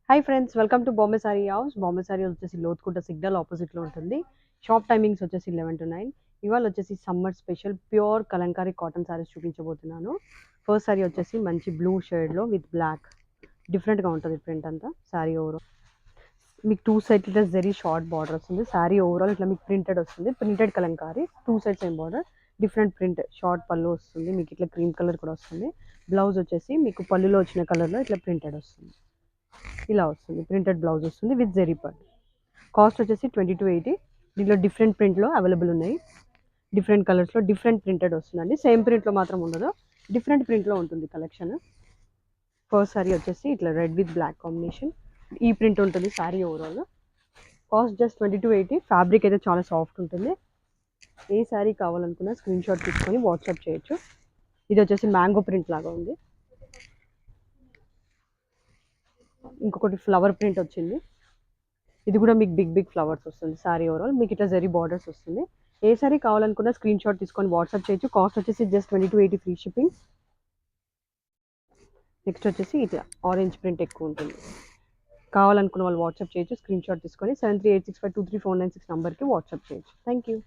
Hi friends, welcome to Bombay sorry house. Bombay sorry వచ్చేసి Lothukunta signal ఆపోజిట్లో ఉంటుంది. షాప్ టైమింగ్స్ వచ్చేసి 11 to 9. ఇవాళ వచ్చేసి summer special pure Kalamkari cotton saris చూపించబోతున్నాను. ఫస్ట్ సారీ వచ్చేసి మంచి బ్లూ షేడ్లో విత్ బ్లాక్ డిఫరెంట్గా ఉంటుంది ప్రింట్ అంతా. సారీ ఓవరాల్ మీకు టూ సైడ్ ఇట్లా వెరీ షార్ట్ బార్డర్ వస్తుంది. సారీ ఓవరాల్ ఇట్లా మీకు ప్రింటెడ్ వస్తుంది. Printed Kalamkari two side same border, different print, short పళ్ళు వస్తుంది. మీకు ఇట్లా క్రీమ్ కలర్ కూడా వస్తుంది. బ్లౌజ్ వచ్చేసి మీకు పళ్ళులో వచ్చిన కలర్లో ఇట్లా ప్రింటెడ్ వస్తుంది. ఇలా వస్తుంది, ప్రింటెడ్ బ్లౌజ్ వస్తుంది విత్ జెరీ పట్. కాస్ట్ వచ్చేసి 2280. దీంట్లో డిఫరెంట్ ప్రింట్లో అవైలబుల్ ఉన్నాయి. డిఫరెంట్ కలర్స్లో డిఫరెంట్ ప్రింటెడ్ వస్తుందండి. సేమ్ ప్రింట్లో మాత్రం ఉండదు, డిఫరెంట్ ప్రింట్లో ఉంటుంది కలెక్షన్. ఫస్ట్ సారీ వచ్చేసి ఇట్లా రెడ్ విత్ బ్లాక్ కాంబినేషన్, ఈ ప్రింట్ ఉంటుంది sorry overall. Cost just 2280. Fabric అయితే చాలా సాఫ్ట్ ఉంటుంది. ఏ శారీ కావాలనుకున్నా స్క్రీన్ షాట్ తీసుకొని వాట్సాప్ చేయొచ్చు. ఇది వచ్చేసి మ్యాంగో ప్రింట్ లాగా ఉంది. ఇంకొకటి ఫ్లవర్ ప్రింట్ వచ్చింది. ఇది కూడా మీకు బిగ్ బిగ్ ఫ్లవర్స్ వస్తుంది. సారీ ఓవరాల్ మీకు ఇట్లా జరీ బార్డర్స్ వస్తుంది. ఏ సారీ కావాలనుకున్నా స్క్రీన్ షాట్ తీసుకొని వాట్సాప్ చేయొచ్చు. కాస్ట్ వచ్చేసి జస్ట్ 2280 ఫ్రీ షిప్పింగ్. నెక్స్ట్ వచ్చేసి ఇట్లా ఆరెంజ్ ప్రింట్ ఎక్కువ ఉంటుంది. కావాలనుకున్న వాళ్ళు వాట్సాప్ చేయొచ్చు. స్క్రీన్ షాట్ తీసుకొని 7386523496 నెంబర్కి వాట్సాప్ చేయొచ్చు. Thank you.